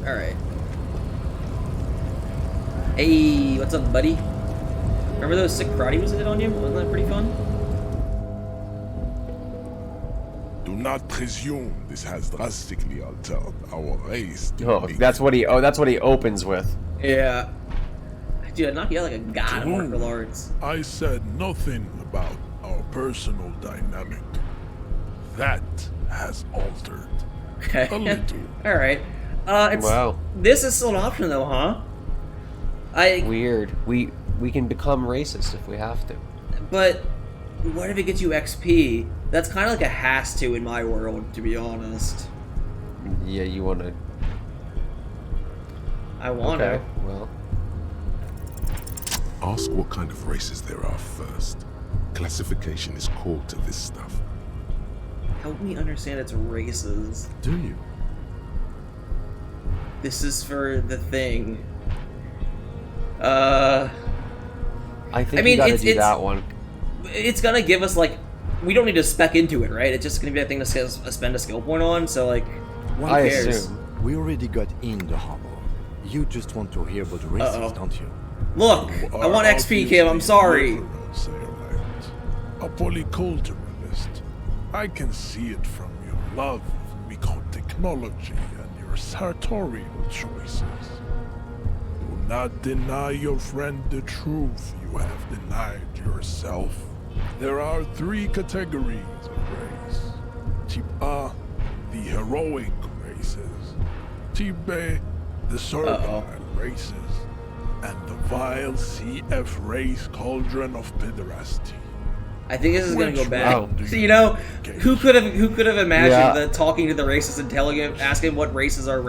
Alright. Hey, what's up, buddy? Remember those sick karate moves I did on you? Wasn't that pretty fun? Do not presume this has drastically altered our race. Oh, that's what he opens with. Yeah. Dude, I knocked you out like a god in martial arts. I said nothing about our personal dynamic. That has altered. Okay. A little. Alright. Wow. This is still an option though, huh? Weird. We can become racist if we have to. But what if it gets you XP? That's kind of like a has to in my world, to be honest. Yeah, you want to... I want Okay, to. well... Ask what kind of races there are first. Classification is core to this stuff. Help me understand its races. Do you? This is for the thing. I think you gotta do that one. It's gonna give us, like... We don't need to spec into it, right? It's just gonna be a thing to spend a skill point on, so, like... Who I cares? assume. We already got in the harbor. You just want to hear about the races, don't you? Look! I want XP, Kim, I'm sorry! A polyculturalist. I can see it from your love of microtechnology and your sartorial choices. Do not deny your friend the truth you have denied yourself. There are 3 categories of race. Type A, the heroic races. Type B, the servile races. And the vile CF race cauldron of pederasty. I think this is gonna go bad. Oh. So, you know, who could have imagined Yeah. that talking to the racist and asking what races are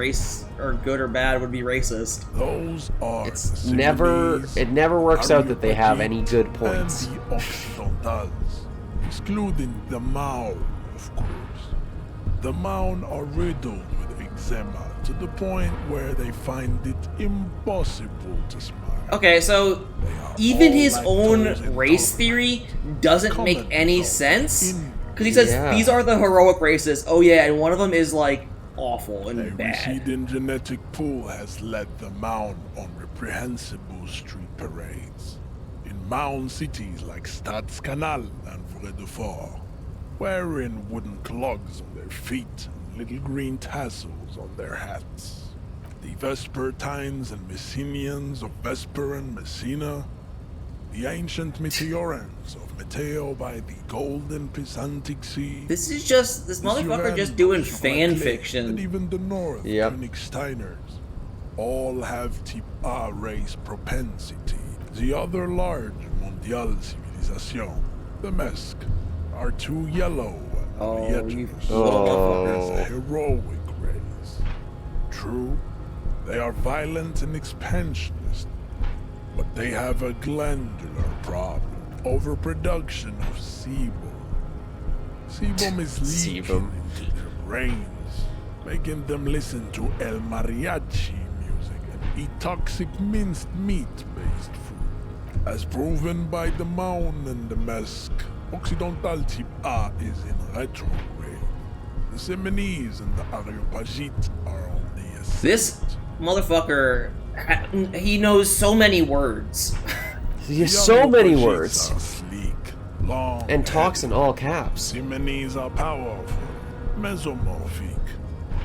good or bad would be racist? Those are It never works out that they have any good points. And the Occidentals, excluding the Maun, of course. The Maun are riddled with eczema to the point where they find it impossible to smile. Okay, so even his own race theory doesn't make any sense. Because he says, these are the heroic races. Oh yeah, and one of them is, like, awful and A bad. receding genetic pool has led the Maun on reprehensible street parades. In Maun cities like Stadskanal and Vredefort, wearing wooden clogs on their feet and little green tassels on their hats. The Vespertines and Messenians of Vesper and Messina, the ancient Meteorans of Meteo by the golden Pisantic Sea. This motherfucker just doing fan fiction. And even the North Königsteiners all have type A race propensity. The other large mondial civilization, the Mesk, are too yellow and you yet little a heroic race. True, they are violent and expansionist, but they have a glandular problem. Overproduction of sebum. Sebum is leaking into their brains, making them listen to El Mariachi music and eat toxic minced meat-based food. As proven by the Maun and the Mesk, Occidental type A is in retrograde. The Seminese and the Areopagite are on the ascent. This motherfucker, he knows so many words. He has so many Areopagites words. are sleek, long, And talks in all caps. Seminese are powerful, mesomorphic.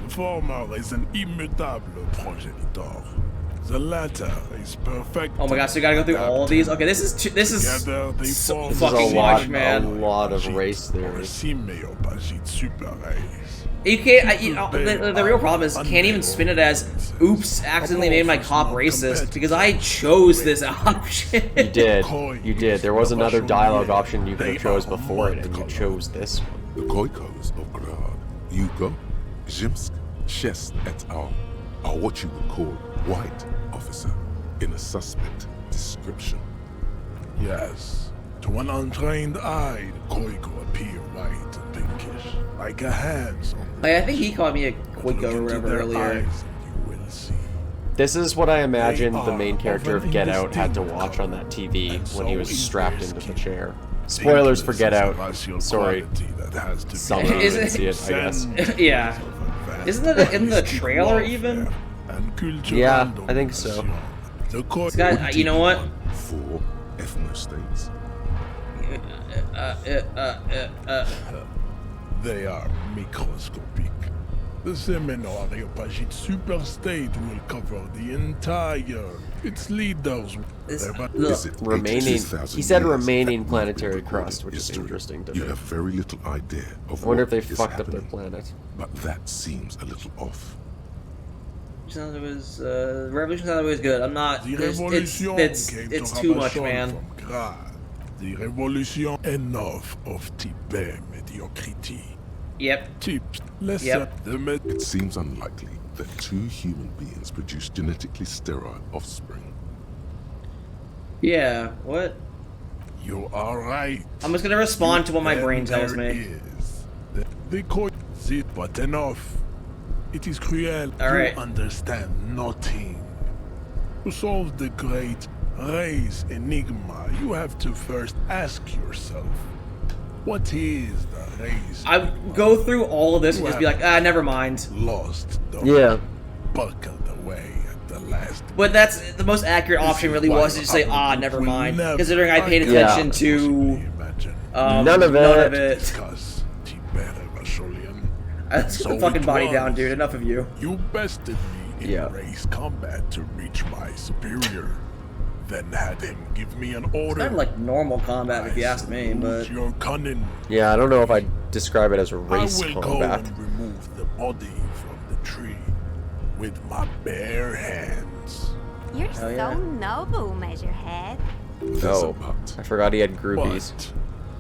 The former is an immutable progenitor. The latter is perfect. Oh my gosh, so we gotta go through all of these? Okay, this is Together they so form fucking much, man. A lot of race or theory. Simeopagite super race. You can't, the real problem is, can't even spin it as, oops, accidentally made my cop racist, because I chose this option. You did. You did. There was another dialogue option you could have chose before it, and you chose this one. The Koikos of Grad, Yugo, Zimsk, Chest et al. Are what you would call white, officer, in a suspect description. Yes. To an untrained eye, the Koiko appear white and pinkish, like a hands on Like, I think he called me a Look Quiko or into whatever their earlier. eyes and you will see. This is what I imagined the main character of Get Out had to watch on that TV when he was strapped into the chair. Spoilers for Get Out. Sorry. Some of you Is didn't it- see it, I guess. Yeah. Isn't that in the trailer even? And Yeah, I think so. This guy, you know what? 4 ethnostates. They are microscopic. The Seminary-Pagite superstate will cover the entire. Its leaders. Remaining. He said remaining planetary crust, which is interesting to me. You have very little idea of I wonder if what they is fucked up their happening, planet. but that seems a little off. It was Revolution sounded always good. I'm not. The It's Revolution too much, man. The Revolution, enough of type mediocrity. Yep. Tips. It seems unlikely that 2 human beings produce genetically sterile offspring. Yeah. What? You are right. I'm just gonna respond to what my brain tells me. They call it, but enough. It is cruel. All right. You understand nothing. To solve the great race enigma, you have to first ask yourself, what is the race? I go through all of this and just be like, never mind. Lost the buckled away at the last. But that's the most accurate option. Really was to just say, never mind. Considering I paid attention to none of it. Because Let's get the fucking body down, dude. Enough of you. You bested me in race combat to reach my superior. Then had him give me an order. It's kind of like normal combat, if you ask me, but Your cunning. Yeah, I don't know if I'd describe it as a race I will combat. go and remove the body from the tree with my bare hands. You're so noble, Measurehead. Oh, I forgot he had groupies. But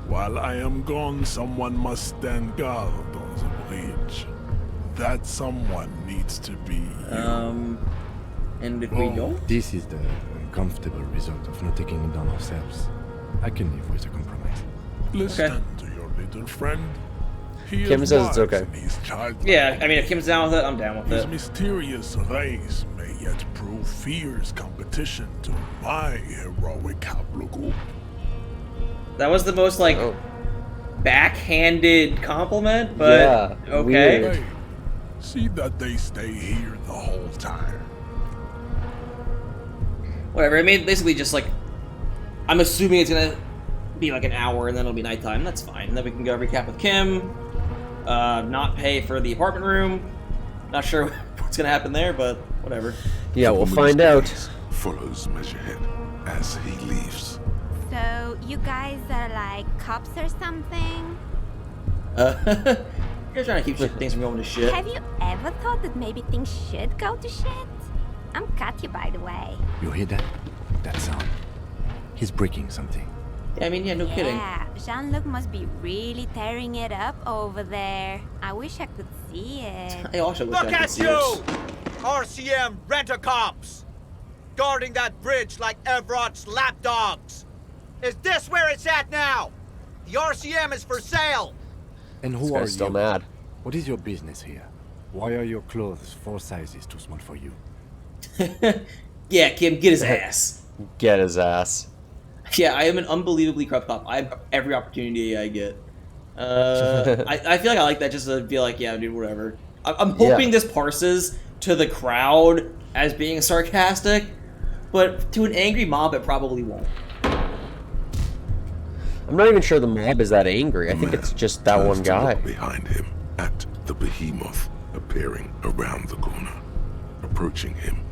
while I am gone, someone must stand guard on the bridge. That someone needs to be you. And if we don't? This is the comfortable result of not taking it down ourselves. I can live with a compromise. Listen to your little friend. He Kim is says it's wise okay. and he's childlike. Yeah, I mean, if Kim's down with it, I'm down with His it. mysterious race may yet prove fierce competition to my heroic haplogroup. That was the most, like, backhanded compliment, but okay. weird. Hey, see that they stay here the whole time. Whatever, I mean, basically just, like, I'm assuming it's gonna be, like, an hour, and then it'll be nighttime. That's fine. And then we can go recap with Kim, not pay for the apartment room. Not sure what's gonna happen there, but whatever. Yeah, we'll The find out. Follows Measurehead as he leaves. So, you guys are like cops or something? You're trying to keep things from going to shit. Have you ever thought that maybe things should go to shit? I'm Katya, by the way. You hear that? That sound? He's breaking something. Yeah, I mean, yeah, no kidding. Yeah, Jean-Luc must be really tearing it up over there. I wish I could see it. I also wish Look I could at see you! it. RCM rent-a-cops! Guarding that bridge like Everott's lapdogs! Is this where it's at now? The RCM is for sale! And This who are guy's still you? mad. What is your business here? Why are your clothes 4 sizes too small for you? Yeah, Kim, get his ass. Get his ass. Yeah, I am an unbelievably corrupt cop. I have every opportunity I get. I feel like I like that just to feel like, yeah, dude, whatever. I'm hoping this parses to the crowd as being sarcastic, but to an angry mob, it probably won't. I'm not even sure the mob is that angry. I think it's just that one Turns to guy. look behind him at the behemoth appearing around the corner, approaching him,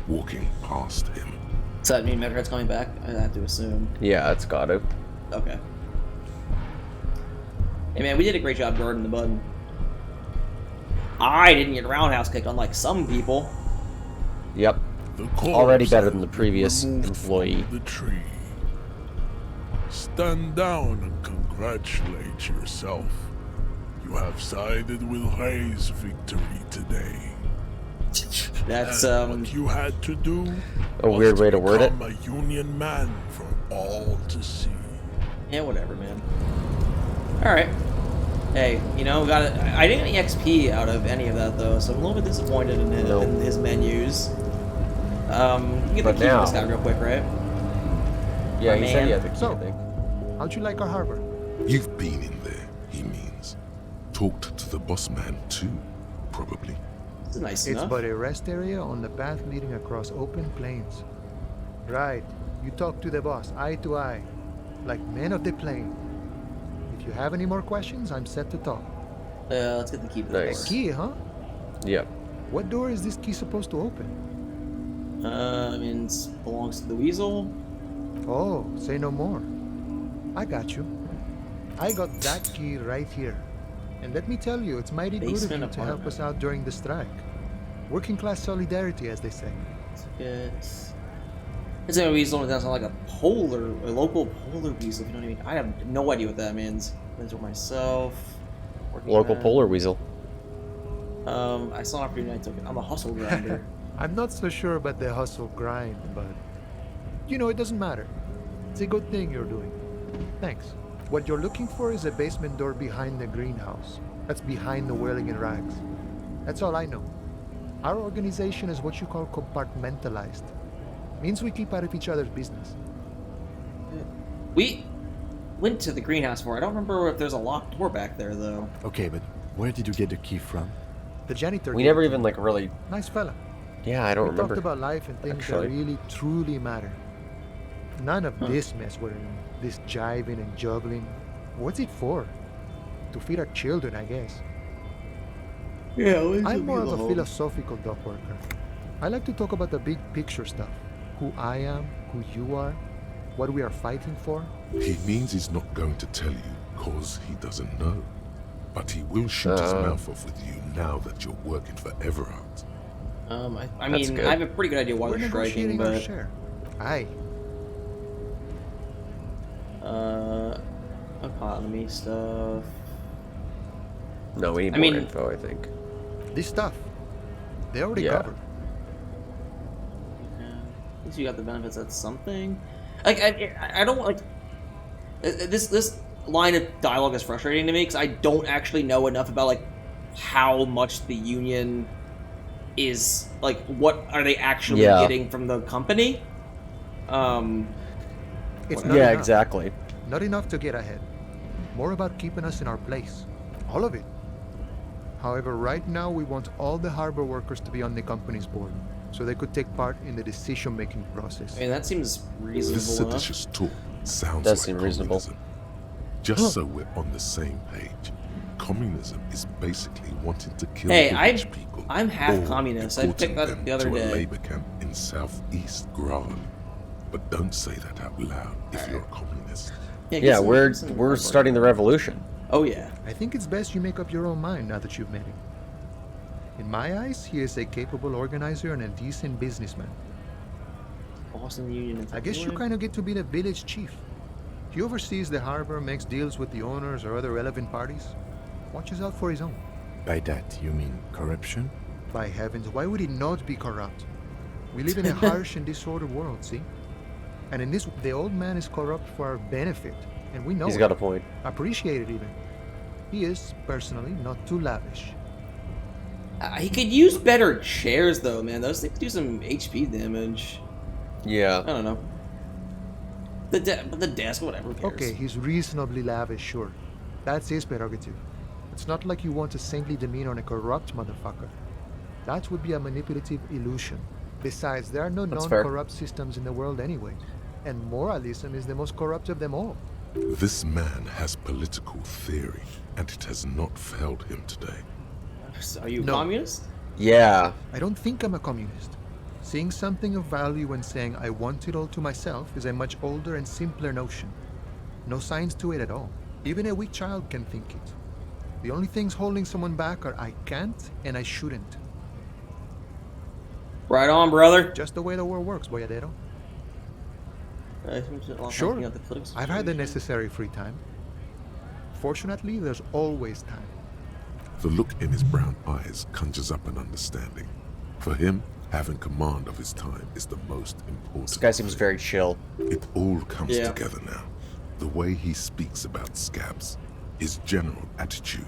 walking past him. Does that mean Metrohead's coming back? I have to assume. Yeah, it's got to. Okay. Hey man, we did a great job guarding the button. I didn't get roundhouse kicked unlike some people. Yep. The Already corpse better than the previous removed employee. from the tree. Stand down and congratulate yourself. You have sided with Ray's victory today. That's And what you had to do A weird way to word it. become a union man for all to see. Yeah, whatever, man. Alright. Hey, you know, I didn't get any XP out of any of that, though, so I'm a little bit disappointed in his menus. You can get the But key from now- this guy real quick, right? Yeah, My he said man. he had the key, So- I think. How'd you like our harbor? You've been in there, he means. Talked to the boss man too, probably. This is nice It's enough. but a rest area on the path leading across open plains. Right. You talk to the boss, eye to eye, like men of the plain. If you have any more questions, I'm set to talk. Let's get the key to the Nice. door. Key, huh? Yep. What door is this key supposed to open? I mean, it belongs to the weasel. Oh, say no more. I got you. I got that key right here. And let me tell you, it's mighty good of you Basement to help apartment. us out during the strike. Working class solidarity, as they say. Let's get. It's a weasel. That's not like a local polar weasel. If you know what I mean. I have no idea what that means. Mentor myself. Working Local man. polar weasel. I saw an opportunity. I took it. I'm a hustle grinder. I'm not so sure about the hustle grind, but you know, it doesn't matter. It's a good thing you're doing. Thanks. What you're looking for is a basement door behind the greenhouse. That's behind the whirling in rags. That's all I know. Our organization is what you call compartmentalized. Means we keep out of each other's business. We went to the greenhouse for. I don't remember if there's a locked door back there though. Okay, but where did you get the key from? The janitor. We gave never it to even me. like really. Nice fella. Yeah, I don't We remember. talked about life and things actually. that really, truly matter. None of this mess we're in. This jiving and juggling. What's it for? To feed our children, I guess. Yeah, I'm more of a philosophical dock worker. I like to talk about the big picture stuff. Who I am, who you are, what we are fighting for. He means he's not going to tell you because he doesn't know. But he will shoot his mouth off with you now that you're working for Everard. I That's mean, good. I have a pretty good idea why We're they're striking, negotiating our but share. Aye. economy stuff. No, we need I more mean- info, I think. This stuff, they already Yeah. covered. Yeah. At least you got the benefits. That's something. Like I don't like this line of dialogue is frustrating to me because I don't actually know enough about like how much the union is like. What are they actually Yeah. getting from the company? It's not Yeah, enough. exactly. Not enough to get ahead. More about keeping us in our place. All of it. However, right now we want all the harbor workers to be on the company's board, so they could take part in the decision-making process. I mean, that seems This reasonable enough. seditious talk sounds Does like seem reasonable. communism. Just so we're on the same page, communism is basically wanting to kill Hey, the I- rich people. I'm half or communist. I picked deporting that them the other to day. a labor camp in southeast Graal. But don't say that out loud if you're a communist. get Yeah, some- we're some we're hardware. starting the revolution. Oh yeah. I think it's best you make up your own mind now that you've met him. In my eyes, he is a capable organizer and a decent businessman. Boston Union. And I guess you kind of get to be the village chief. He oversees the harbor, makes deals with the owners or other relevant parties. Watches out for his own. By that, you mean corruption? By heavens, why would he not be corrupt? We live in a harsh and disordered world, see? And in this, the old man is corrupt for our benefit, and we know He's it. got a point. Appreciate it even. He is, personally, not too lavish. He could use better chairs though, man. Those things do some HP damage. I Yeah. don't know. But the desk, whatever. Who cares? Okay, he's reasonably lavish, sure. That's his prerogative. It's not like you want a saintly demeanor on a corrupt motherfucker. That would be a manipulative illusion. Besides, there are no That's fair. non-corrupt systems in the world anyway. And moralism is the most corrupt of them all. This man has political theory, and it has not failed him today. Are you a No. communist? Yeah. I don't think I'm a communist. Seeing something of value and saying I want it all to myself is a much older and simpler notion. No science to it at all. Even a weak child can think it. The only things holding someone back are I can't and I shouldn't. Right on, brother. Just the way the world works, boyadero. Sure. Looking at the political I've had the situation. necessary free time. Fortunately, there's always time. The look in his brown eyes conjures up an understanding. For him, having command of his time is the most important. This guy seems thing. very chill. It all comes Yeah. together now. The way he speaks about scabs, his general attitude.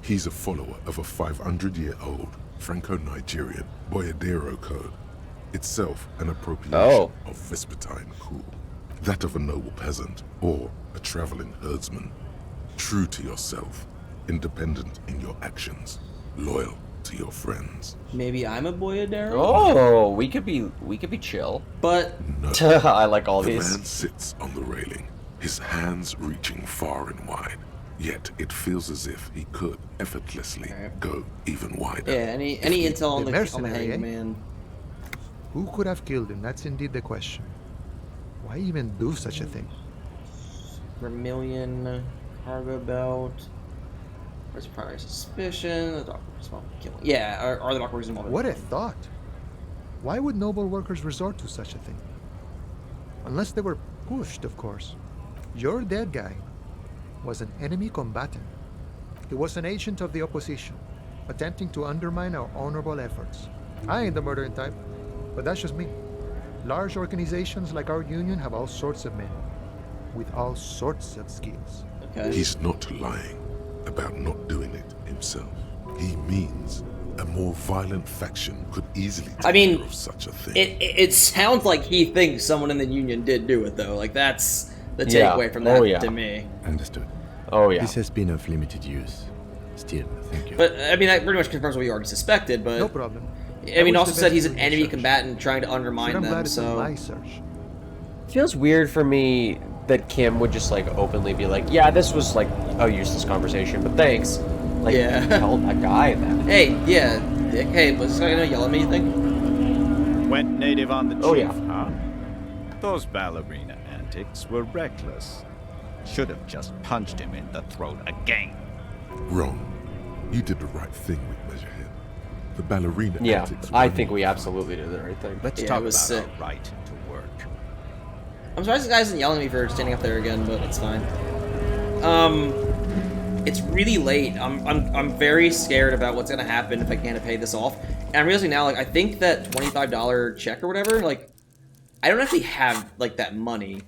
He's a follower of a 500-year-old Franco-Nigerian Boyadero code, itself an appropriation of Vespertine cool. That of a noble peasant or a traveling herdsman. True to yourself, independent in your actions, loyal to to your friends. Maybe I'm a boyadero? Oh, we could be chill. But No. I like all The these. man sits on the railing, his hands reaching far and wide. Yet it feels as if he could effortlessly go even wider. yeah, any intel on The the mercenary, hanged eh? man? Who could have killed him? That's indeed the question. Why even do such a thing? Vermilion, cargo belt. Where's primary suspicion? The dockworkers involved in killing. Yeah, are the dockworkers involved? What a thought. Why would noble workers resort to such a thing? Unless they were pushed, of course. Your dead guy was an enemy combatant. He was an agent of the opposition, attempting to undermine our honorable efforts. I ain't the murdering type, but that's just me. Large organizations like our union have all sorts of men, with all sorts of skills. Okay. He's not lying about not doing it himself. He means a more violent faction could easily take care of such a thing. It sounds like he thinks someone in the union did do it, though. Like, that's the takeaway from that to me. Understood. Oh yeah. This has been of limited use. Still, thank you. But, I mean, that pretty much confirms what we already suspected, but... No problem. I mean, That was also the said best he's an doing enemy research. combatant trying to undermine I'm them, glad it's in so... my search. Feels weird for me that Kim would just like openly be like, yeah, this was like a useless conversation, but thanks. Like, Yeah. tell that guy that. Hey, yeah, Dick, hey, was this guy gonna yell at me, you think? Went native on the chief, Oh, yeah. huh? Those ballerina antics were reckless. Should have just punched him in the throat again. Wrong. You did the right thing with Measurehead. The ballerina Yeah, antics I were think we fine. absolutely did the right thing. Let's Yeah, talk it was about sick. our right to work. I'm surprised this guy isn't yelling at me for standing up there again, but it's fine. It's really late. I'm very scared about what's gonna happen if I can't pay this off. And I'm realizing now, like, I think that $25 check or whatever, like, I don't actually have, like, that money.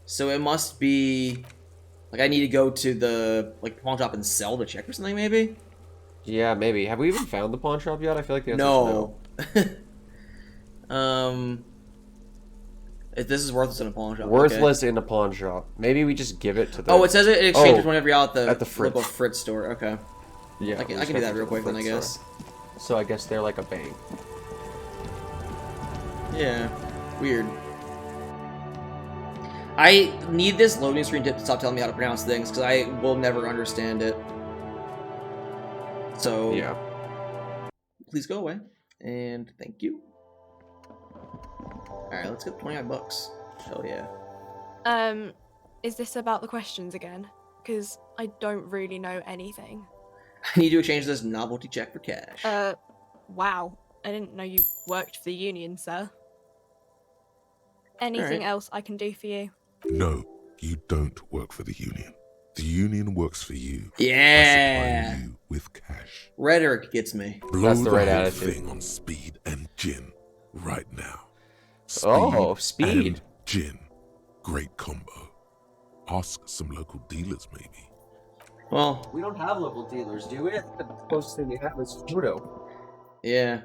So it must be, like, I need to go to the, like, pawn shop and sell the check or something, maybe? Yeah, maybe. Have we even found the pawn shop yet? I feel like the answer No. is If this is worthless in a pawn shop. no. okay. Worthless in a pawn shop. Maybe we just give it to the... Oh, it says it exchanges Oh, whenever you're out at the Fritz. local Fritz store. Okay. Yeah, I can we do that just real have quick to then, I the guess. store. So I guess they're like a bank. Yeah. Weird. I need this loading screen tip to stop telling me how to pronounce things, because I will never understand it. So, Yeah. please go away. And thank you. Alright, let's get 25 bucks. Hell yeah. Is this about the questions again? Because I don't really know anything. I need to exchange this novelty check for cash. Wow. I didn't know you worked for the union, sir. Anything else I can do for you? No, you don't work for the union. The union works for you. Yeah. By supplying you with cash. Rhetoric gets me. Blow That's the right whole attitude. thing on speed and gin right now. Oh, speed. And gin. Great combo. Ask some local dealers, maybe. Well, We don't have local dealers, do we? The closest thing we have is Pluto. yeah.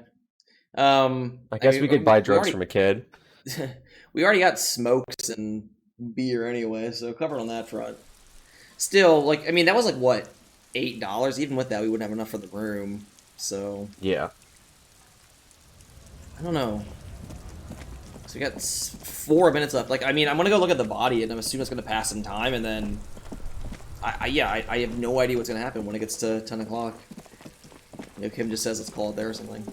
I guess we could buy drugs from a kid. We already got smokes and beer anyway, so covered on that front. Still, like, I mean, that was like, what, $8? Even with that, we wouldn't have enough for the room, so... Yeah. I don't know. So we got 4 minutes left. Like, I mean, I'm gonna go look at the body, and I'm assuming it's gonna pass some time, and then... I have no idea what's gonna happen when it gets to 10 o'clock. You know, Kim just says, let's call it there or something.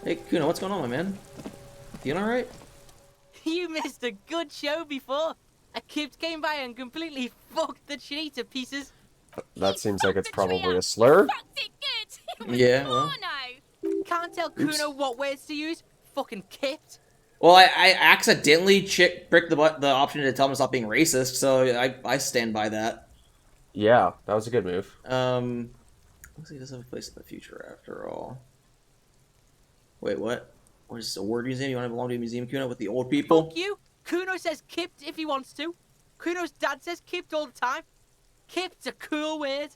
Hey, Kuno, what's going on, my man? You alright? You missed a good show before. A kid came by and completely fucked the tree to pieces. That seems like it's probably a slur. Yeah, well... Can't tell Kuno what words to use. Fucking kipped. Well, I accidentally pricked the option to tell him to stop being racist, so I stand by that. Yeah, that was a good move. Looks like he does have a place in the future after all. Wait, what? What is this, a word museum? You want to belong to a museum, Kuno, with the old people? Fuck you. Kuno says kipped if he wants to. Kuno's dad says kipped all the time. Kipped's a cool word.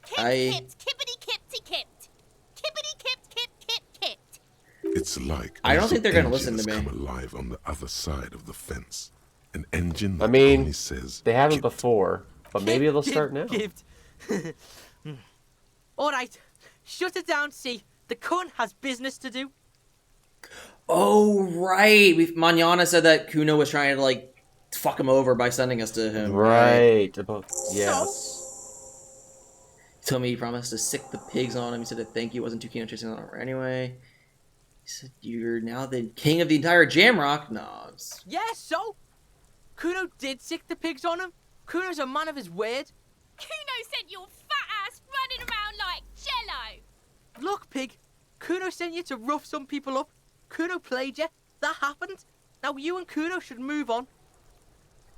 Kipped, kippity kippity kipped. Kippity kipped, kipped, kipped, kipped. It's like I don't as think the they're gonna listen to engine me. has come alive on the other side of the fence. An engine I that mean, only says they haven't "Kip." before, but maybe they'll start now. Kipped. All right. Shut it down, see. The cunt has business to do. Oh, right. Manana said that Kuno was trying to, like, fuck him over by sending us to him. Right. Yes. He told me he promised to sick the pigs on him. He said that thank you, wasn't too keen on chasing on him anyway. He said, you're now the king of the entire Jamrock? No. Yeah, so? Kuno did sick the pigs on him. Kuno's a man of his word. Kuno sent your fat ass running around like jello. Look, pig. Kuno sent you to rough some people up. Kuno played you. That happened. Now you and Kuno should move on.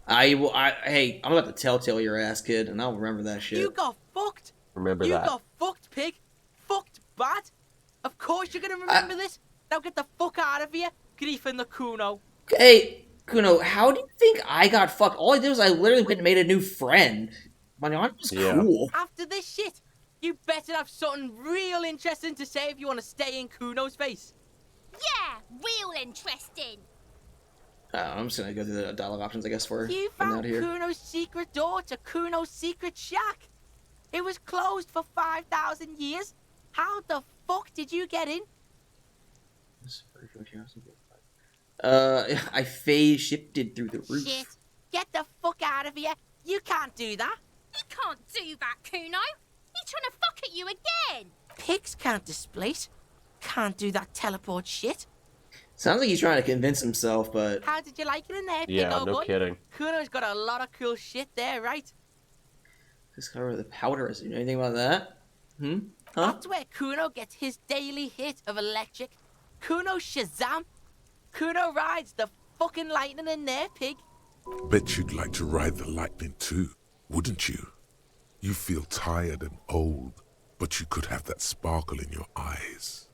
Hey, I'm about to telltale your ass, kid, and I'll remember that shit. You got fucked. Remember you that. You got fucked, pig. Fucked bad. Of course you're gonna remember this. Now get the fuck out of here, griefing the Kuno. Hey, Kuno, how do you think I got fucked? All I did was I literally went and made a new friend. Manana was cool. After this shit, you better have something real interesting to say if you want to stay in Kuno's face. Yeah, real interesting. I'm just gonna go through the dialogue options, I guess, for you found Kuno's secret door to Kuno's secret shack. It was closed for 5,000 years. How the fuck did you get in? I phase shifted through the roof. Shit. Get the fuck out of here. You can't do that. He can't do that, Kuno. He's trying to fuck at you again. Pigs can't displace. Can't do that teleport shit. Sounds like he's trying to convince himself, but... How did you like it in there, yeah, no kidding. Kuno's got a lot of cool shit there, right? Discover the powder. Is there anything about that? Huh? That's where Kuno gets his daily hit of electric. Kuno Shazam. Kuno rides the fucking lightning in there, pig. Bet you'd like to ride the lightning too, wouldn't you? You feel tired and old, but you could have that sparkle in your eyes.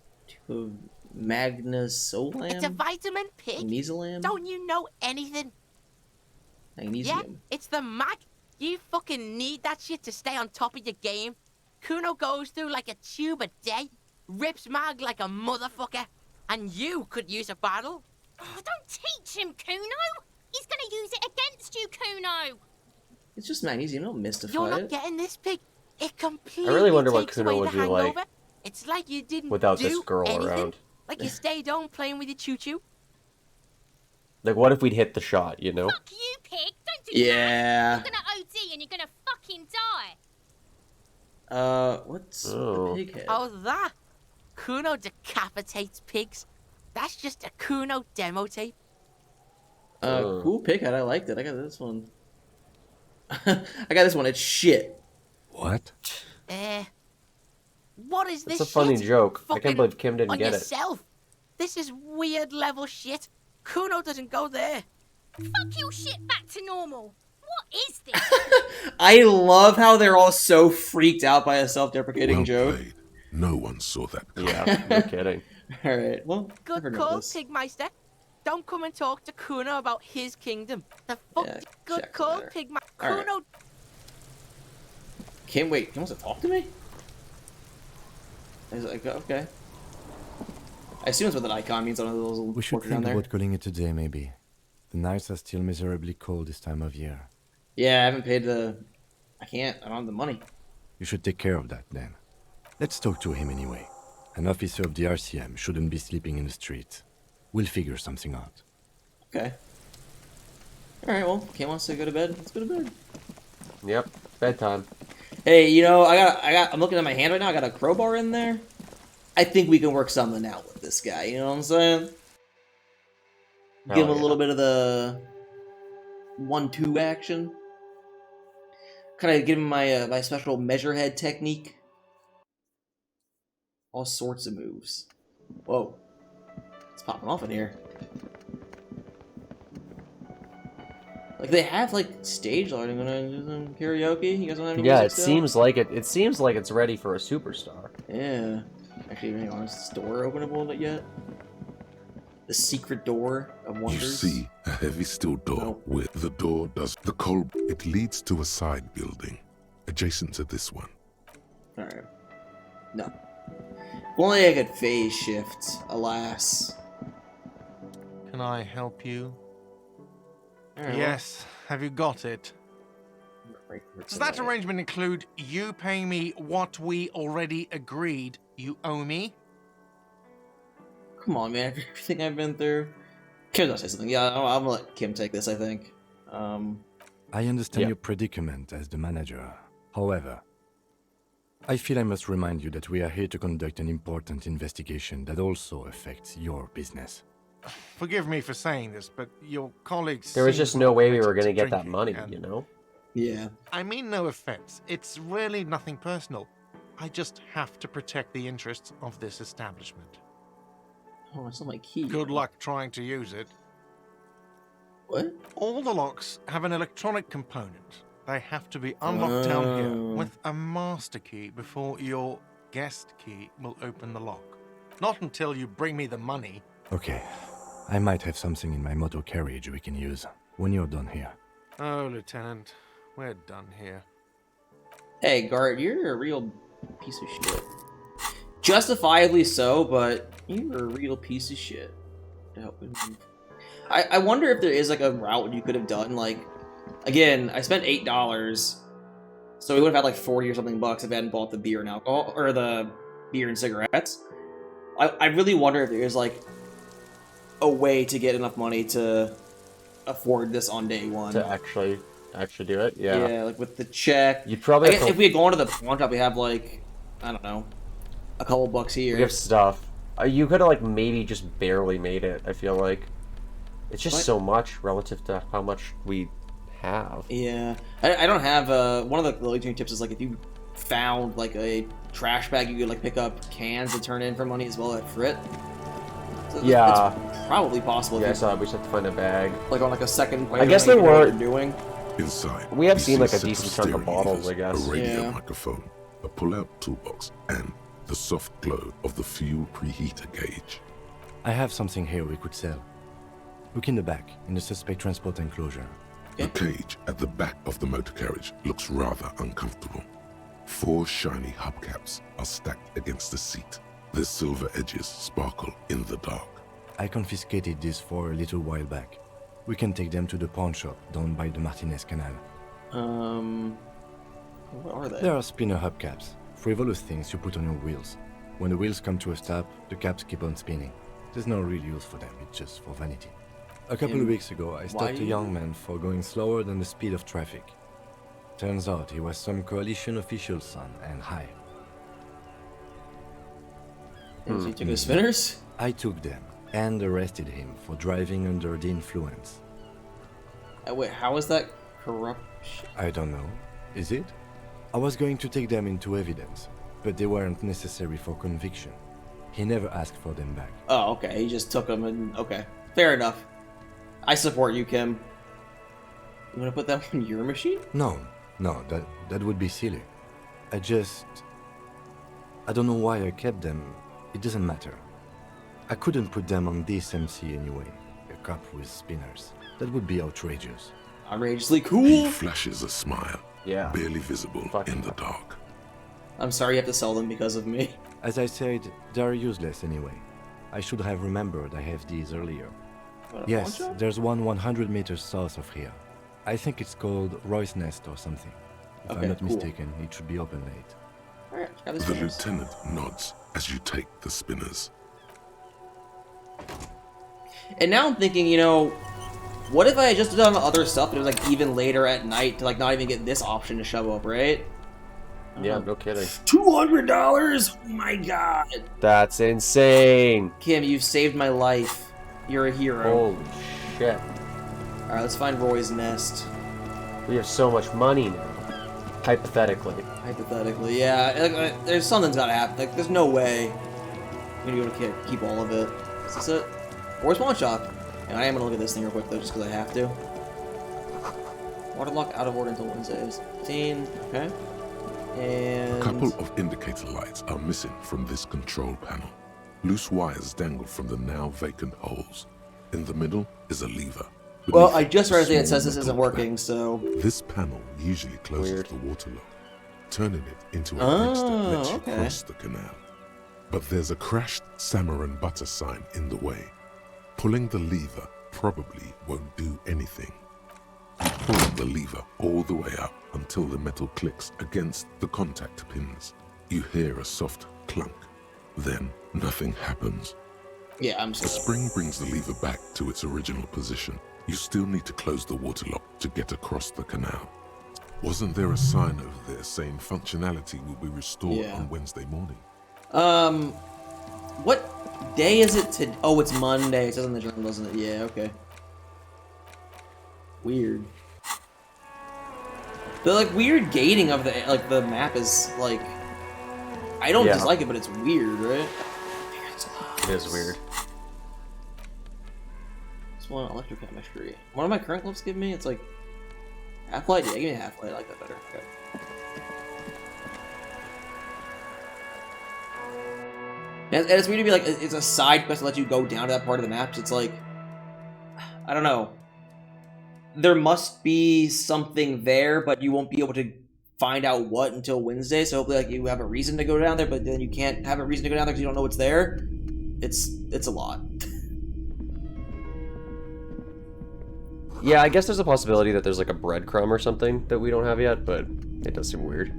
Magnesolam? It's a vitamin, pig. Magnesium? Don't you know anything? Magnesium. Yeah, it's the mag. You fucking need that shit to stay on top of your game. Kuno goes through like a tube a day, rips mag like a motherfucker, and you could use a battle. Oh, don't teach him, Kuno. He's gonna use it against you, Kuno. It's just magnesium. Don't mystify it. You're not getting this, pig. It completely I really wonder what takes Kuno away would the be like hangover. It's like you didn't without do this girl anything. around. Like you stayed home playing with your choo-choo. Like, what if we'd hit the shot, you know? Fuck you, pig. Don't do that. Yeah. You're gonna OD and you're gonna fucking die. What's the pig head? Oh, that? Kuno decapitates pigs. That's just a Kuno demo tape. Cool pig head. I liked it. I got this one. I got this one. It's shit. What? What is this? It's a funny shit? joke. I can't believe Kim didn't get yourself. This is weird level shit. Kuno doesn't go there. Fuck your shit back to normal. What is this? I love how they're all so freaked out by a self-deprecating joke. Played. No one saw that. Yeah, no kidding. All right. Well, good call, Pigmeister. Don't come and talk to Kuno about his kingdom. The fuck? Yeah, good call, Pigmeister. Kuno. Right. Kim, wait. Kim wants to talk to me? I was like, okay. I assume it's what that icon means on those little We should think down there. about calling it a day, maybe. The nights are still miserably cold this time of year. Yeah, I haven't paid the... I don't have the money. You should take care of that, then. Let's talk to him anyway. An officer of the RCM shouldn't be sleeping in the streets. We'll figure something out. Okay. Alright, well, Kim wants to go to bed. Let's go to bed. Yep, bedtime. Hey, you know, I'm looking at my hand right now. I got a crowbar in there. I think we can work something out with this guy. You know what I'm saying? Give him a little bit of the 1-2 action. Kind of give him my my special measure head technique. All sorts of moves. Whoa. It's popping off in here. Like they have like stage lighting. Gonna do some karaoke. You guys want to have any music it seems like it. It seems like it's ready for a superstar. Yeah. Actually, hang on. Is this door openable yet? The secret door of wonders. You see a heavy steel door with the door does the cold. It leads to a side building adjacent to this one. All right. No. If only I could phase shift. Alas. Can I help you? Right, yes. Have you got it? Does that arrangement include you paying me what we already agreed You owe me? Come on, man. Everything I've been through. Kim's gonna say something. Yeah, I'm gonna let Kim take this, I think. I understand your predicament as the manager. However, I feel I must remind you that we are here to conduct an important investigation that also affects your business. Forgive me for saying this, but your colleagues... There was seem just no way we were committed going to to get that drinking, money, and you know? Yeah. I mean no offense. It's really nothing personal. I just have to protect the interests of this establishment. Oh, it's not my key. Good luck trying to use it. What? All the locks have an electronic component. They have to be unlocked down here with a master key before your guest key will open the lock. Not until you bring me the money. Okay. I might have something in my motor carriage we can use when you're done here. Oh, Lieutenant, we're done here. Hey, Gart, you're a real piece of shit. Justifiably so, but you're a real piece of shit. I wonder if there is like a route you could have done. Like, again, I spent $8, so we would have had like 40 or something bucks if I hadn't bought the beer and alcohol or the beer and cigarettes. I really wonder if there is like a way to get enough money to afford this on day one. To actually do it, yeah. Yeah, like with the check. You'd probably I guess if we had gone to the pawn shop, we have like, I don't know, a couple bucks here. We have stuff. You could have like maybe just barely made it, I feel like. It's just so much relative to how much we have. Yeah. I don't have, one of the Elysium tips is like if you found like a trash bag, you could like pick up cans and turn in for money as well at Frit. So yeah. It's probably possible. Yeah, I saw it. We just have to find a bag. Like on like a second play. I guess there were... doing. Inside, we have you seen see like a set decent of chunk of steering bottles, levers, I guess. a radio Yeah. microphone, a pull-out toolbox, and the soft glow of the fuel preheater gauge. I have something here we could sell. Look in the back, in the suspect transport enclosure. The cage at the back of the motor carriage looks rather uncomfortable. 4 shiny hubcaps are stacked against the seat. Their silver edges sparkle in the dark. I confiscated these 4 a little while back. We can take them to the pawn shop down by the Martinez Canal. What are they? There are spinner hubcaps, frivolous things you put on your wheels. When the wheels come to a stop, the caps keep on spinning. There's no real use for them, it's just for vanity. A couple of weeks ago, I stopped a young man for going slower than the speed of traffic. Turns out he was some coalition official's son and high. So you took the spinners? I took them and arrested him for driving under the influence. Wait, how is that corruption? I don't know. Is it? I was going to take them into evidence, but they weren't necessary for conviction. He never asked for them back. Oh, okay. He just took them and... Okay. Fair enough. I support you, Kim. You want to put that on your machine? No, that would be silly. I don't know why I kept them. It doesn't matter. I couldn't put them on this MC anyway. A cop with spinners. That would be outrageous. Outrageously cool. He flashes a smile, Yeah. barely visible in the dark. I'm sorry you have to sell them because of me. As I said, they are useless anyway. I should have remembered I have these earlier. What, a Yes, pawn shop? there's one 100 meters south of here. I think it's called Roy's Nest or something. If Okay, I'm not cool. mistaken, it should be open late. Alright, grab the The spinners. lieutenant nods as you take the spinners. And now I'm thinking, you know, what if I had just done other stuff that was like even later at night to like not even get this option to show up, right? Yeah, no kidding. $200? Oh my god. That's insane. Kim, you've saved my life. You're a hero. Holy shit. Alright, let's find Roy's Nest. We have so much money now. Hypothetically. Hypothetically, yeah. Like, there's something's gotta happen. Like, there's no way I'm gonna be able to keep all of it. Is this it? Roy's Pawn Shop. And I am gonna look at this thing real quick though, just because I have to. Waterlock out of order until Wednesday. 15. Okay. And A couple of indicator lights are missing from this control panel. Loose wires dangle from the now vacant holes. In the middle is a lever. well, Beneath I just read that it small says this metal isn't working, clamp. so This panel usually closes Weird. the water lock, turning it into a bridge that lets you okay. cross the canal. But there's a crashed salmon and butter sign in the way. Pulling the lever probably won't do anything. You pull the lever all the way up until the metal clicks against the contact pins. You hear a soft clunk Then nothing happens. Yeah, I'm The sorry. spring brings the lever back to its original position. You still need to close the water lock to get across the canal. Wasn't there a sign over there saying functionality will be restored on Wednesday morning? What day is it to? Oh, it's Monday. It says in the journal, doesn't it? Yeah, okay. Weird. The like weird gating of the map is like, I don't dislike it, but it's weird, right? It is weird. This one, electrochemistry. What do my current gloves give me? It's like half-light. Yeah, give me a half-light. I like that better. Okay. And it's weird to be like, it's a side quest to let you go down to that part of the map. So it's like, I don't know. There must be something there, but you won't be able to find out what until Wednesday. So hopefully, like, you have a reason to go down there, but then you can't have a reason to go down there because you don't know what's there. It's a lot. Yeah, I guess there's a possibility that there's like a breadcrumb or something that we don't have yet, but it does seem weird.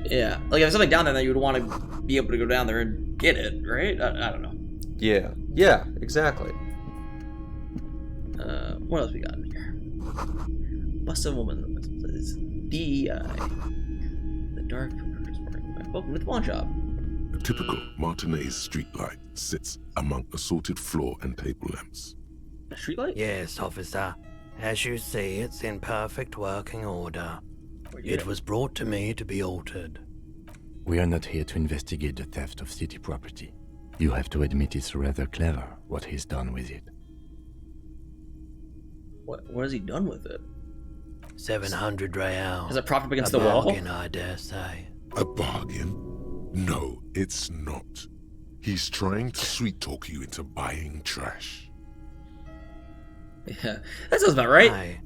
Yeah, like if there's something down there that you would want to be able to go down there and get it, right? I don't know. Yeah, exactly. What else we got in here? Bust a woman. DEI. The dark is welcome to the pawn shop. A typical Martinez streetlight sits among assorted floor and table lamps. A streetlight? Yes, officer. As you see, it's in perfect working order. It was brought to me to be altered. We are not here to investigate the theft of city property. You have to admit it's rather clever what he's done with it. What has he done with it? 700 real. Has it propped up against a the wall? Bargain, I dare say. A bargain? No, it's not. He's trying to sweet-talk you into buying trash. Yeah, that sounds about right.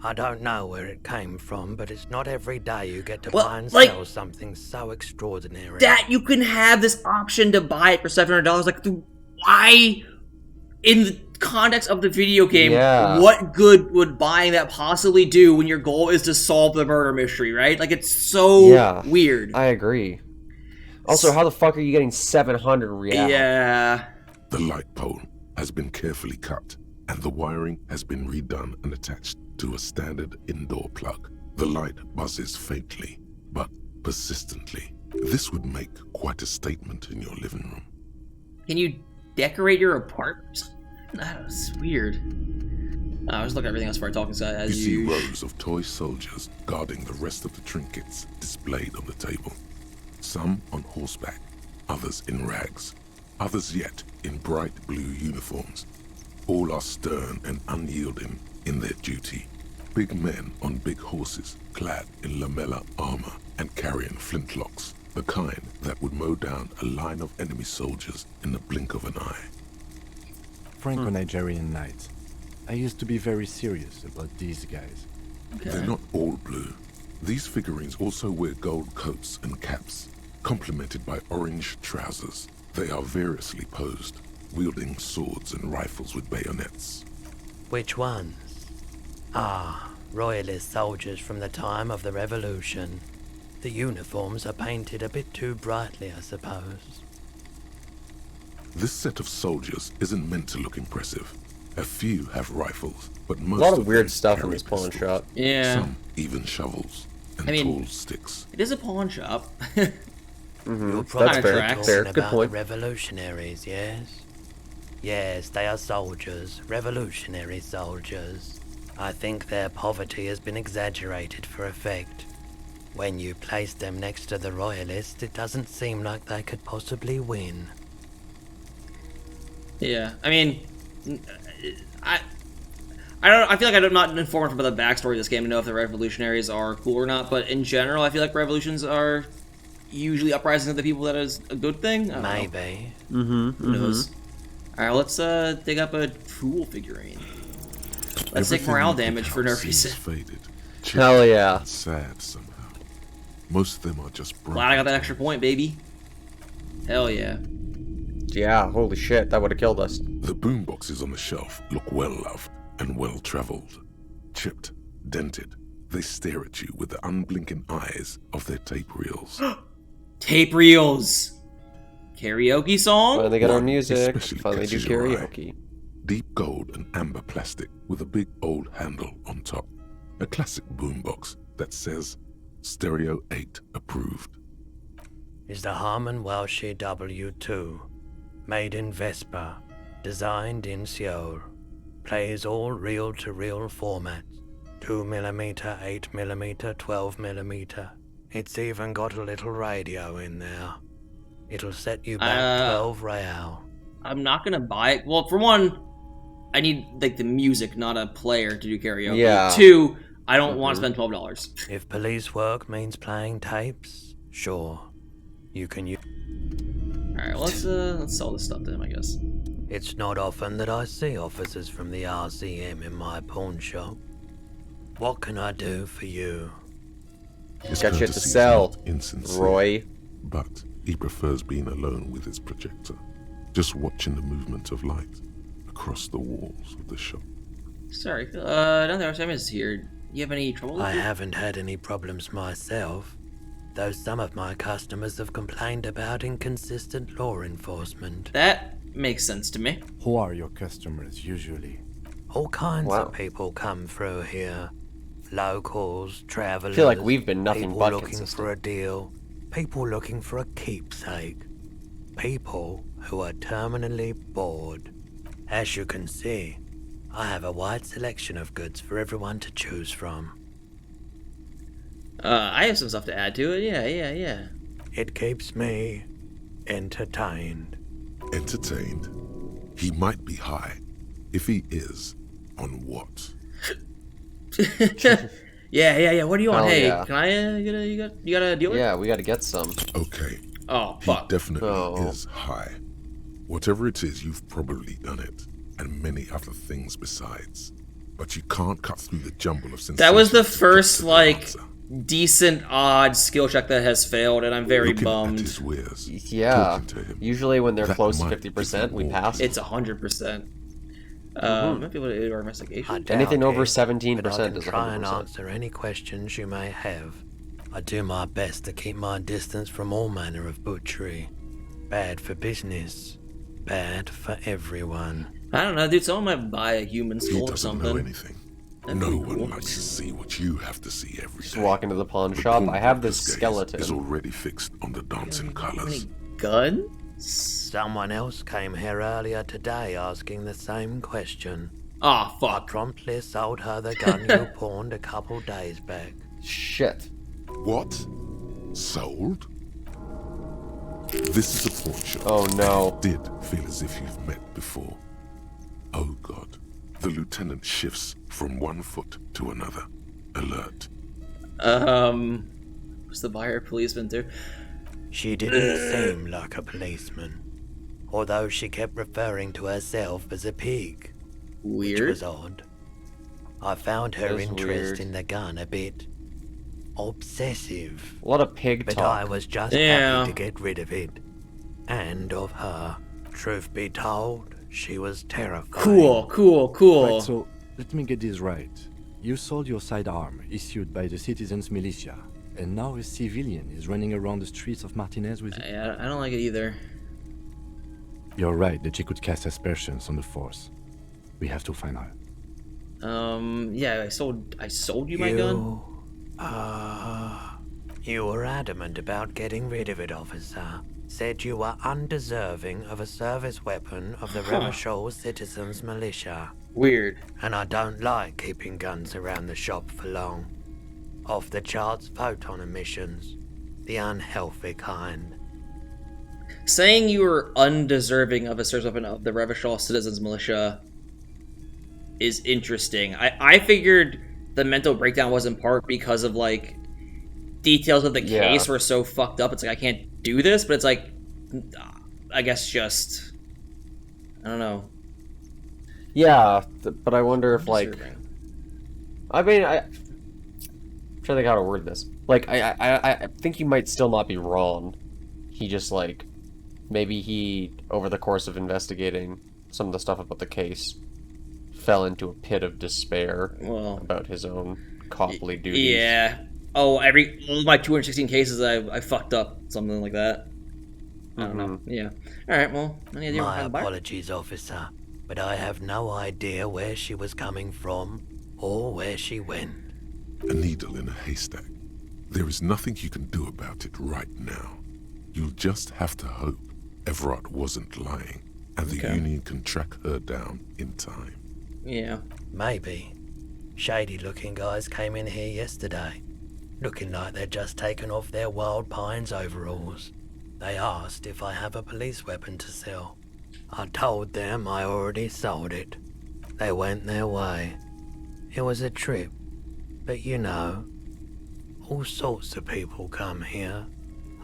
I don't know where it came from, but it's not every day you get to Well, buy and like, sell something so extraordinary. That you can have this option to buy it for $700. Like, why? In the context of the video game, what good would buying that possibly do when your goal is to solve the murder mystery, right? Like, it's so weird. I agree. Also, how the fuck are you getting 700 real? Yeah. The light pole has been carefully cut, and the wiring has been redone and attached to a standard indoor plug. The light buzzes faintly, but persistently. This would make quite a statement in your living room. Can you decorate your apartment? That's weird. I was looking at everything else before talking, so as you see rows of toy soldiers guarding the rest of the trinkets displayed on the table. Some on horseback, others in rags, others yet in bright blue uniforms. All are stern and unyielding in their duty. Big men on big horses, clad in lamella armor and carrying flintlocks, the kind that would mow down a line of enemy soldiers in the blink of an eye. Franco-Nigerian knights. I used to be very serious about these guys. They're not all blue. These figurines also wear gold coats and caps, complemented by orange trousers. They are variously posed, wielding swords and rifles with bayonets. Which ones? Ah, royalist soldiers from the time of the Revolution. The uniforms are painted a bit too brightly, I suppose. This set of soldiers isn't meant to look impressive. A few have rifles, but most a lot of them weird stuff in carry this pawn pistols. shop. Yeah. Some even shovels and tall sticks. It is a pawn shop. You're That's probably fair. talking Fair. about Good point. the revolutionaries, yes? Yes, they are soldiers, revolutionary soldiers. I think their poverty has been exaggerated for effect. When you place them next to the royalists, it doesn't seem like they could possibly win. Yeah, I mean, I don't know, I feel like I'm not informed about the backstory of this game to know if the revolutionaries are cool or not, but in general, I feel like revolutions are usually uprisings of the people that is a good thing. Maybe. Who knows? Alright, let's dig up a fool figurine. Let's take morale damage for no reason. Faded, Hell yeah. and sad somehow. Most of them are just broken. Glad I got that extra point, baby. Hell yeah. Yeah, holy shit, that would have killed us. The boomboxes on the shelf look well-loved and well-traveled. Chipped, dented, they stare at you with the unblinking eyes of their tape reels. Tape reels! Karaoke song? Finally got our One music. especially Finally do catches your eye. karaoke. Deep gold and amber plastic with a big old handle on top. A classic boombox that says Stereo 8 approved. Is the Harman Welsh W2, made in Vespa, designed in Seoul, plays all reel-to-reel formats, 2mm, 8mm, 12mm. It's even got a little radio in there. It'll set you back 12 real. I'm not gonna buy it. Well, for one, I need like the music, not a player to do karaoke. Yeah. Two, I don't want to spend $12. If police work means playing tapes, sure. You can use. Alright, let's sell this stuff to him, I guess. It's not often that I see officers from the RCM in my pawn shop. What can I do for you? His Got shit to courtesy is sell, not insincere, Roy. but he prefers being alone with his projector, just watching the movement of light across the walls of the shop. Sorry, now that RCM is here, you have any trouble with I it? haven't had any problems myself, though some of my customers have complained about inconsistent law enforcement. That makes sense to me. Who are your customers usually? All kinds Wow. of people come through here. Locals, travelers. I feel like we've been nothing people but looking consistent. for a deal. People looking for a keepsake. People who are terminally bored. As you can see, I have a wide selection of goods for everyone to choose from. I have some stuff to add to it. Yeah. It keeps me entertained. Entertained? He might be high. If he is, on what? Yeah. What do you want? Hell Hey, yeah. can I you got a deal with? Yeah, we gotta get some. Okay. Oh, He fuck. definitely Oh. is high. Whatever it is, you've probably done it, and many other things besides. But you can't cut through the jumble of sensations. That was the to get first, to the like, answer. decent, odd skill check that has failed, and I'm very Looking at bummed. his wares, Yeah. talking to him, Usually when they're that close to might 50%, give we you pass. It's 100%. Might be able to do our investigation. I doubt Anything over it, 17% but I can is try and 100%. answer any questions you may have. I do my best to keep my distance from all manner of butchery. Bad for business. Bad for everyone. I don't know, dude. Someone might buy a human He skull or doesn't know something. anything. That'd No be one cool. likes to see what you have to see every Just day. walk into the pawn The shop. I have this pawnbroker's gaze skeleton. is already fixed on the dancing colors. Gun? Someone else came here earlier today asking the same question. Ah, I fuck. promptly sold her the gun you pawned a couple days back. Shit. What? Sold? This is a pawn shop. Oh no. It did feel as if you've met before. Oh god. The lieutenant shifts from one foot to another. Alert. What's the buyer policeman do? She didn't seem like a policeman, although she kept referring to herself as a pig. Which Weird. was odd. I found her That is interest weird. in the gun a bit obsessive, A lot of pig but talk. I was just Yeah. happy to get rid of it. And of her. Truth be told, she was terrifying. Cool. Right, so let me get this right. You sold your sidearm, issued by the citizens' militia, and now a civilian is running around the streets of Martinez with it? I don't like it either. You're right that she could cast aspersions on the force. We have to find her. Yeah, I sold you my gun? You were adamant about getting rid of it, officer. Said you were undeserving of a service weapon of the Revachol Citizens Militia. Weird. And I don't like keeping guns around the shop for long. Off the charts photon emissions. The unhealthy kind. Saying you were undeserving of a service weapon of the Revachol Citizens Militia is interesting. I figured the mental breakdown was in part because of, like, details of the case were so fucked up. It's like, I can't do this, but it's like, I guess just, I don't know. Yeah, but I wonder if, like, Undeserving. I mean, I'm trying to think how to word this. Like, I think you might still not be wrong. He just, like, maybe he, over the course of investigating some of the stuff about the case, fell into a pit of despair about his own coply duties. Yeah. Oh, all my 216 cases, I fucked up, something like that. I don't know. Yeah. All right. Well, any idea where My to find the bar? apologies, officer, but I have no idea where she was coming from or where she went. A needle in a haystack. There is nothing you can do about it right now. You'll just have to hope Everard wasn't lying, and the Union can track her down in time. Yeah. Maybe. Shady-looking guys came in here yesterday, looking like they'd just taken off their Wild Pines overalls. They asked if I have a police weapon to sell. I told them I already sold it. They went their way. It was a trip, but you know, all sorts of people come here,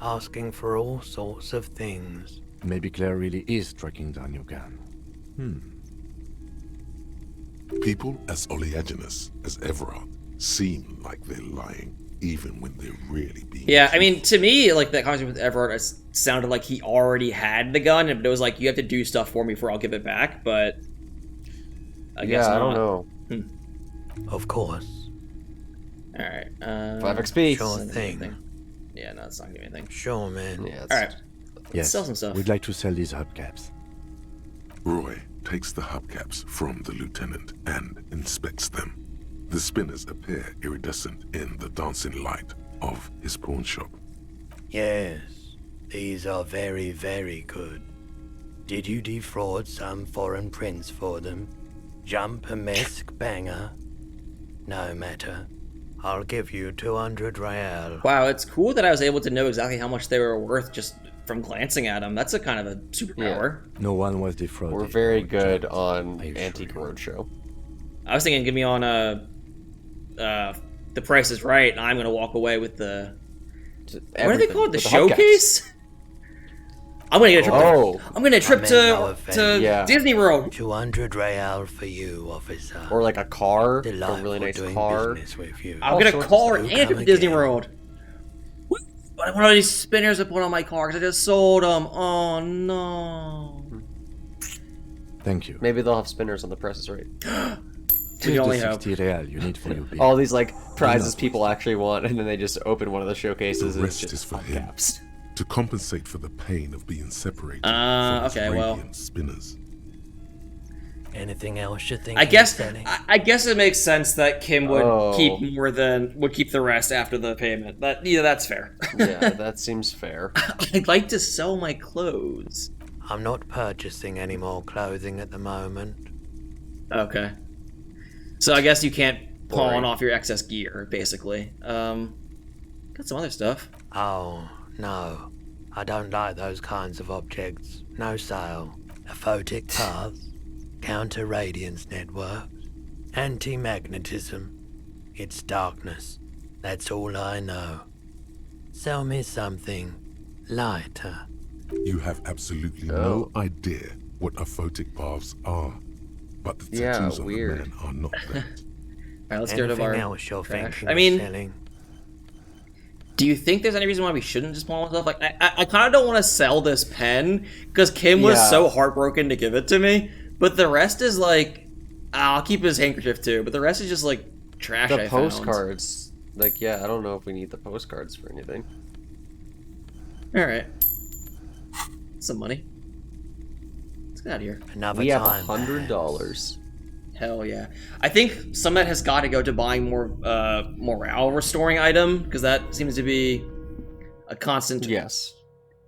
asking for all sorts of things. Maybe Claire really is tracking down your gun. People as oleaginous as Everard seem like they're lying, even when they're really being Yeah, I mean, to me, like, that conversation with Everard sounded like he already had the gun, and it was like, you have to do stuff for me before I'll give it back, but I guess not. I don't know. Of course. Alright, 5 XP. Sure thing. Yeah, no, it's not giving me anything. Sure, man. Yeah, Alright, Yes, sell some stuff. we'd like to sell these hubcaps. Roy takes the hubcaps from the lieutenant and inspects them. The spinners appear iridescent in the dancing light of his pawn shop. Yes, these are very, very good. Did you defraud some foreign prince for them? Jump-a-mesque banger? No matter. I'll give you 200 real. Wow, it's cool that I was able to know exactly how much they were worth just from glancing at them. That's a kind of a superpower. No one was defrauded. We're very good on Antique Roadshow. I was thinking, give me on The Price is Right, and I'm going to walk away with the... What are they called? The showcase? I'm going to get a trip. I'm going to trip to Disney World. 200 real for you, officer. Or like a car, a Delightful really nice doing car. business with you. I'll get a car Do and a trip to come Disney again. World. But one of these spinners I put on my car because I just sold them. Oh no. Thank you. Maybe they'll have spinners on The Price is Right. We Here's only the have 60 real you need for your beer. All these like prizes people actually want, and then they just open one of the showcases The and it's rest is just for him. hubcaps. To compensate for the pain of being separated from his okay, well. radiant spinners. Anything else you think? I guess it makes sense that Kim would keep keep the rest after the payment. That's fair. Yeah, that seems fair. I'd like to sell my clothes. I'm not purchasing any more clothing at the moment. Okay. So I guess you can't pawn Boring. off your excess gear, basically. Got some other stuff. Oh, no. I don't like those kinds of objects. No sale. Aphotic paths, counter-radiance networks, anti-magnetism. It's darkness. That's all I know. Sell me something lighter. You have absolutely no idea what aphotic paths are, but the tattoos on the man are not that. Alright, let's get rid of Anything our else you're trash. thinking I of mean, selling? do you think there's any reason why we shouldn't just pawn stuff? Like, I kind of don't want to sell this pen because Kim was so heartbroken to give it to me. But the rest is like, I'll keep his handkerchief too. But the rest is just like trash. The I found. postcards, like, yeah, I don't know if we need the postcards for anything. All right, some money. Let's get out of here. Another We have time, $100. Hell yeah! I think some of that has got to go to buying more morale restoring item because that seems to be a constant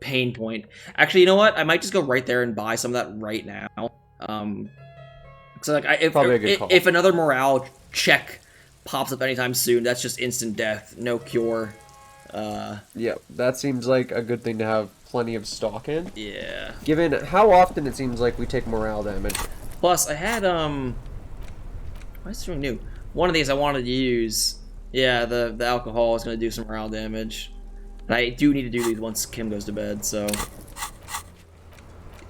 pain point. Actually, you know what? I might just go right there and buy some of that right now. So like, if another morale check pops up anytime soon, that's just instant death, no cure. Yeah, that seems like a good thing to have plenty of stock in. Yeah. Given how often it seems like we take morale damage. Plus, I had what's something new? One of these I wanted to use. Yeah, the alcohol is going to do some morale damage. And I do need to do these once Kim goes to bed, so...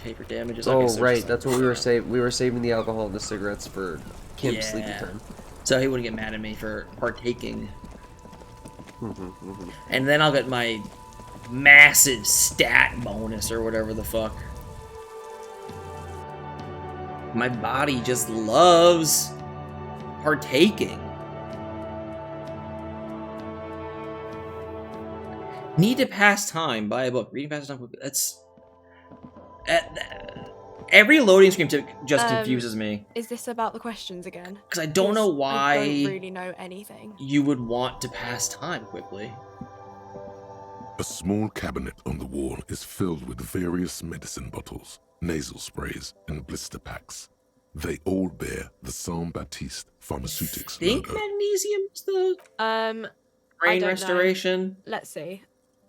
Taper damages. Oh, okay, so right, that's what we were saving. We were saving the alcohol and the cigarettes for Kim's sleepy time. So he wouldn't get mad at me for partaking. And then I'll get my massive stat bonus or whatever the fuck. My body just loves partaking. Need to pass time. Buy a book. Reading passes time. That's Every loading screen just confuses me. Is this about the questions again? Because I don't know why I don't really know anything. you would want to pass time quickly. A small cabinet on the wall is filled with various medicine bottles, nasal sprays, and blister packs. They all bear the Saint Baptiste Pharmaceutics Think logo. magnesium's the I brain don't restoration? know. Let's see.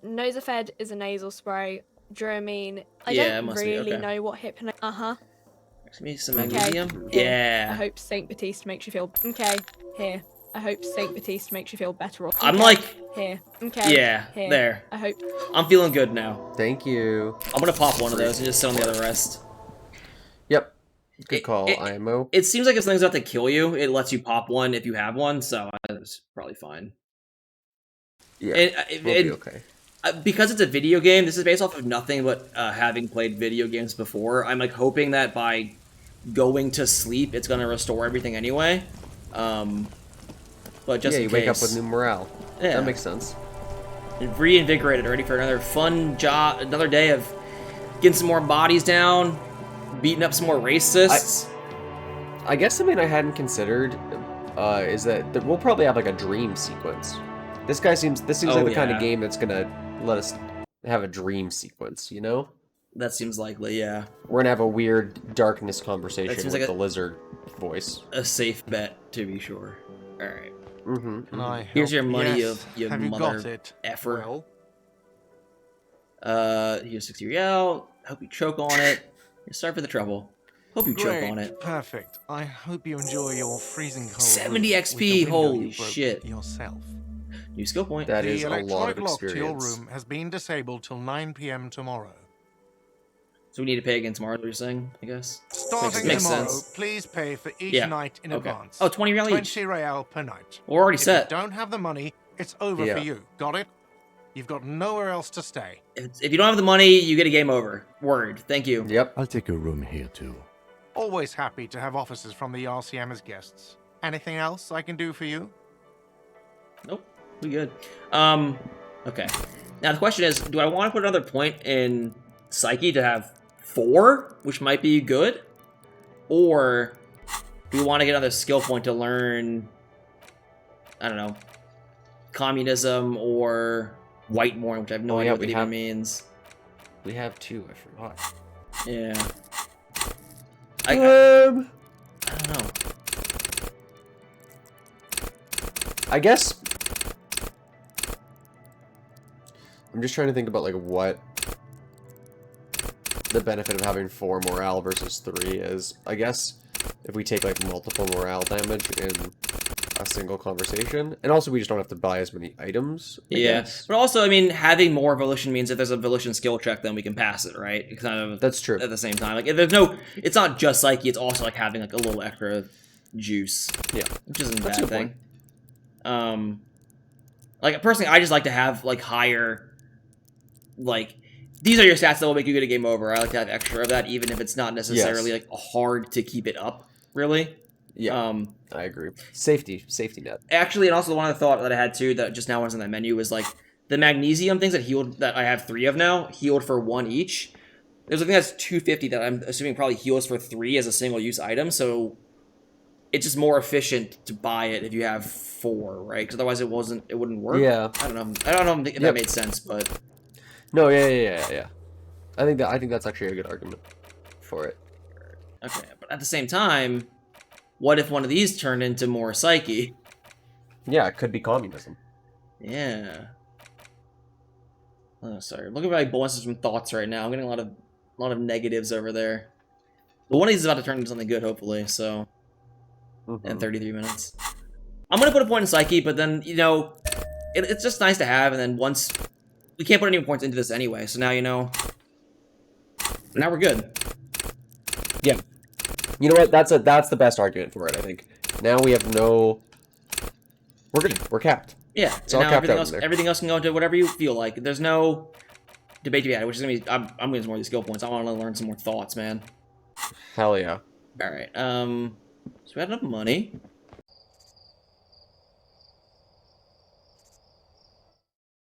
Nosafed is a nasal spray. Dramamine. I Yeah, it don't must be, really okay. know what hypno. Give me some Okay. magnesium. Here. Yeah. I hope Saint Baptiste makes you feel. Okay. Here. I hope Saint Baptiste makes you feel better. Okay. I'm like, Here. Okay. yeah, Here. there. I hope. I'm feeling good now. Thank you. I'm gonna pop one of those and just sit on the other rest. Yep. Good call, IMO. It seems like if something's about to kill you, it lets you pop one if you have one, so it's probably fine. Yeah, we'll be okay. Because it's a video game, this is based off of nothing but having played video games before. I'm like hoping that by going to sleep, it's gonna restore everything anyway. But just yeah, in you case. wake up with new morale. Yeah. That makes sense. Reinvigorated, ready for another fun job, another day of getting some more bodies down, beating up some more racists. I guess something I hadn't considered is that we'll probably have like a dream sequence. This seems like the kind of game that's gonna let us have a dream sequence, you know? That seems likely, yeah. We're gonna have a weird darkness conversation with like the lizard voice. A safe bet, to be sure. Alright. And Here's your money, yes. you Have you mother got it? effer. Here's 60 real. Hope you choke on it. Sorry for the trouble. Hope you choke on it. Perfect. I hope you enjoy your freezing cold 70 room XP, with the window holy you broke shit. Yourself. New skill point. That The is a lot of electronic lock to your experience. room has been disabled till 9 p.m. tomorrow. So we need to pay again tomorrow, what you're saying, I guess? Starting Makes tomorrow, sense. please pay for each Yeah. night in Okay. advance. Oh, 20 real each. 20 real per night. We're already if set. you don't have the money, it's over Yeah. for you. Got it? You've got nowhere else to stay. If you don't have the money, you get a game over. Word. Thank you. Yep. I'll take a room here too. Always happy to have officers from the RCM as guests. Anything else I can do for you? Nope. We good. Okay. Now the question is, do I want to put another point in Psyche to have 4, which might be good? Or do we want to get another skill point to learn, I don't know, communism or Whitemore, which I have no idea yeah, what we it even have- means. We have 2, I forgot. Yeah. I don't know. I guess I'm just trying to think about like what the benefit of having 4 morale versus 3 is. I guess if we take like multiple morale damage in a single conversation, and also we just don't have to buy as many items. I guess. But also, I mean, having more volition means if there's a volition skill check, then we can pass it, right? It's kind of That's true. at the same time. Like, if there's no, it's not just Psyche, it's also like having like a little extra juice. Yeah, which isn't a That's a bad good thing. Like personally, I just like to have like higher, like these are your stats that will make you get a game over. I like to have extra of that, even if it's not necessarily like hard to keep it up. Really. Yeah. I agree. Safety net. Actually, and also one other thought that I had too that just now was in that menu was like the magnesium things that healed that I have 3 of now healed for 1 each. There's a thing that's 250 that I'm assuming probably heals for 3 as a single use item, so it's just more efficient to buy it if you have 4, right? Because otherwise it wouldn't work. Yeah. I don't know if that made sense, but No, yeah. I think that's actually a good argument for it. okay. But at the same time, what if one of these turned into more Psyche? Yeah, it could be communism. Yeah. Oh, sorry. Look at my bonuses from thoughts right now. I'm getting a lot of negatives over there. But one of these is about to turn into something good, hopefully. So, in 33 minutes, I'm gonna put a point in Psyche, but then you know, it's just nice to have. And then once we can't put any points into this anyway, so now you know. Now we're good. Yeah. You know what? That's the best argument for it, I think. Now we have no... We're good. We're capped. Yeah. It's all now capped out everything else can go into whatever you feel like. There's no debate to be had, which is gonna be... I'm gonna use more of these skill points. I want to learn some more thoughts, man. Hell yeah. Alright, so we had enough money.